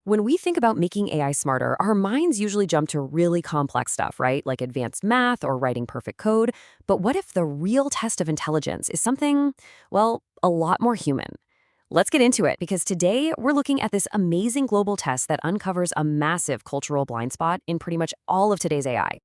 When we think about making AI smarter, our minds usually jump to really complex stuff, right? Like advanced math or writing perfect code. But what if the real test of intelligence is something, well, a lot more human? Let's get into it because today we're looking at this amazing global test that uncovers a massive cultural blind spot in pretty much all of today's AI.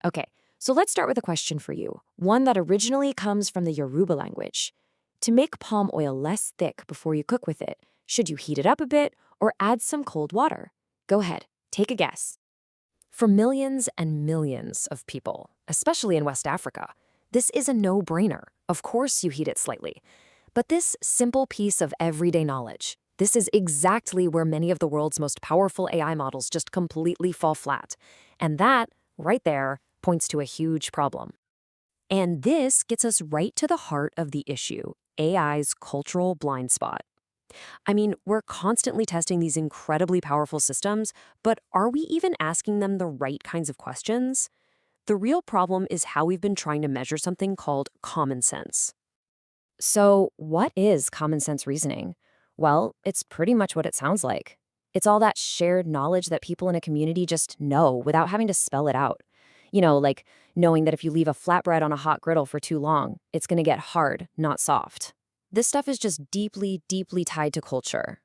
Okay, so let's start with a question for you, one that originally comes from the Yoruba language. To make palm oil less thick before you cook with it, should you heat it up a bit or add some cold water? Go ahead, take a guess. For millions and millions of people, especially in West Africa, this is a no-brainer. Of course you heat it slightly. But this simple piece of everyday knowledge, this is exactly where many of the world's most powerful AI models just completely fall flat. And that, right there, points to a huge problem. And this gets us right to the heart of the issue, AI's cultural blind spot. I mean, we're constantly testing these incredibly powerful systems, but are we even asking them the right kinds of questions? The real problem is how we've been trying to measure something called common sense. So, what is common sense reasoning? Well, it's pretty much what it sounds like. It's all that shared knowledge that people in a community just know without having to spell it out. Like knowing that if you leave a flatbread on a hot griddle for too long, it's going to get hard, not soft. This stuff is just deeply, deeply tied to culture.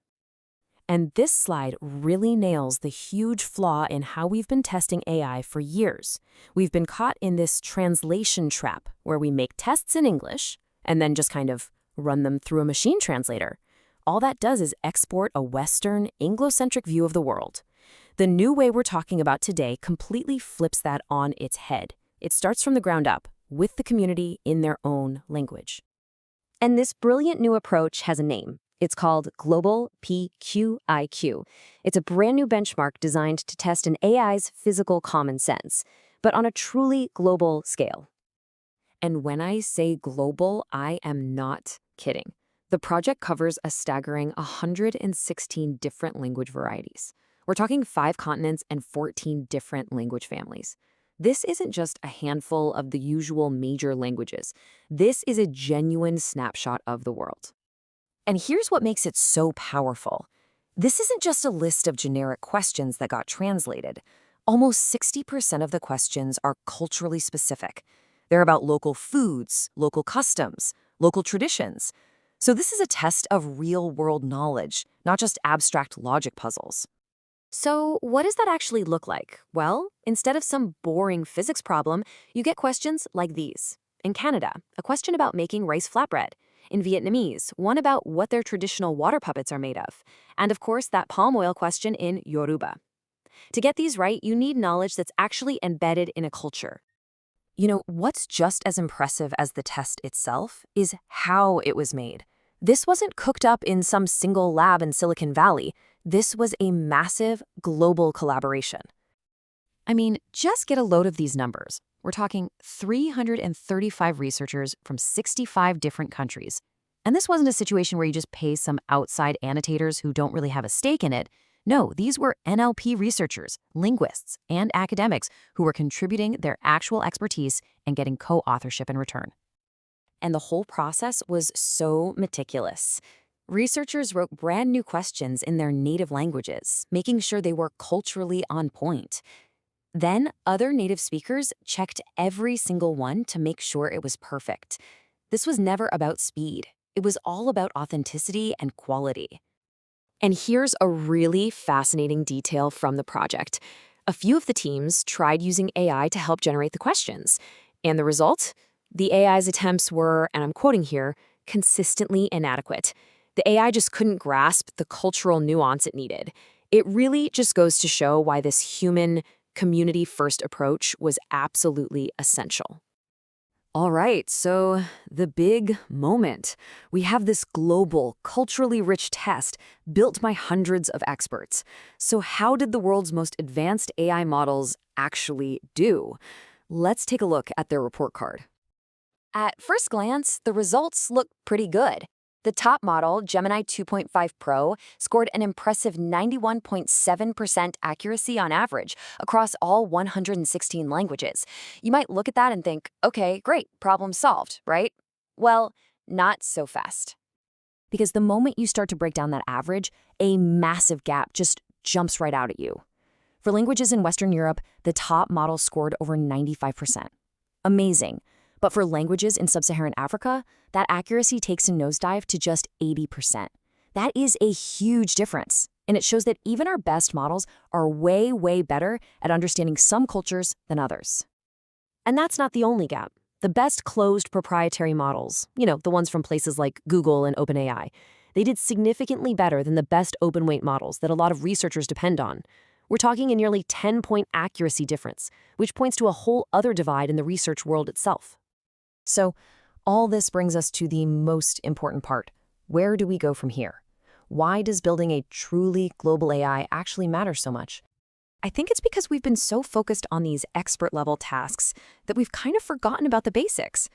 And this slide really nails the huge flaw in how we've been testing AI for years. We've been caught in this translation trap where we make tests in English and then just kind of run them through a machine translator. All that does is export a Western, Anglo-centric view of the world. The new way we're talking about today completely flips that on its head. It starts from the ground up, with the community in their own language. And this brilliant new approach has a name. It's called Global PIQA. It's a brand new benchmark designed to test an AI's physical common sense, but on a truly global scale. And when I say global, I am not kidding. The project covers a staggering 116 different language varieties. We're talking 5 continents and 14 different language families. This isn't just a handful of the usual major languages. This is a genuine snapshot of the world. And here's what makes it so powerful. This isn't just a list of generic questions that got translated. Almost 60% of the questions are culturally specific. They're about local foods, local customs, local traditions. So this is a test of real-world knowledge, not just abstract logic puzzles. So what does that actually look like? Well, instead of some boring physics problem, you get questions like these. In Canada, a question about making rice flatbread. In Vietnamese, one about what their traditional water puppets are made of. And of course, that palm oil question in Yoruba. To get these right, you need knowledge that's actually embedded in a culture. What's just as impressive as the test itself is how it was made. This wasn't cooked up in some single lab in Silicon Valley. This was a massive global collaboration. I mean, just get a load of these numbers. We're talking 335 researchers from 65 different countries. And this wasn't a situation where you just pay some outside annotators who don't really have a stake in it. No, these were NLP researchers, linguists, and academics who were contributing their actual expertise and getting co-authorship in return. And the whole process was so meticulous. Researchers wrote brand new questions in their native languages, making sure they were culturally on point. Then, other native speakers checked every single one to make sure it was perfect. This was never about speed. It was all about authenticity and quality. And here's a really fascinating detail from the project. A few of the teams tried using AI to help generate the questions. And the result? The AI's attempts were, and I'm quoting here, consistently inadequate. The AI just couldn't grasp the cultural nuance it needed. It really just goes to show why this human, community-first approach was absolutely essential. All right, so the big moment. We have this global, culturally rich test built by hundreds of experts. So how did the world's most advanced AI models actually do? Let's take a look at their report card. At first glance, the results look pretty good. The top model, Gemini 2.5 Pro, scored an impressive 91.7% accuracy on average across all 116 languages. You might look at that and think, okay, great, problem solved, right? Well, not so fast. Because the moment you start to break down that average, a massive gap just jumps right out at you. For languages in Western Europe, the top model scored over 95%. Amazing. But for languages in sub-Saharan Africa, that accuracy takes a nosedive to just 80%. That is a huge difference, and it shows that even our best models are way, way better at understanding some cultures than others. And that's not the only gap. The best closed proprietary models, the ones from places like Google and OpenAI, they did significantly better than the best open-weight models that a lot of researchers depend on. We're talking a nearly 10-point accuracy difference, which points to a whole other divide in the research world itself. So, all this brings us to the most important part. Where do we go from here? Why does building a truly global AI actually matter so much? I think it's because we've been so focused on these expert-level tasks that we've kind of forgotten about the basics.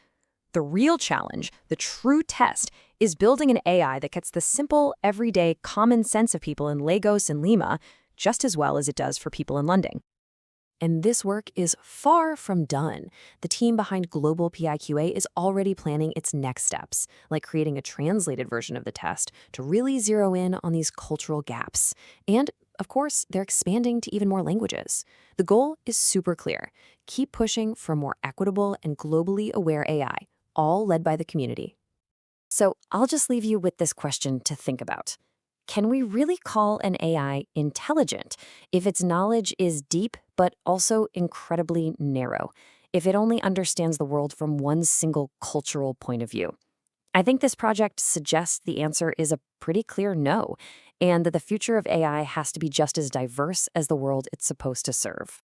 The real challenge, the true test, is building an AI that gets the simple, everyday, common sense of people in Lagos and Lima just as well as it does for people in London. And this work is far from done. The team behind Global PIQA is already planning its next steps, like creating a translated version of the test to really zero in on these cultural gaps. And, of course, they're expanding to even more languages. The goal is super clear. Keep pushing for more equitable and globally aware AI, all led by the community. So I'll just leave you with this question to think about. Can we really call an AI intelligent if its knowledge is deep but also incredibly narrow, if it only understands the world from one single cultural point of view? I think this project suggests the answer is a pretty clear no, and that the future of AI has to be just as diverse as the world it's supposed to serve.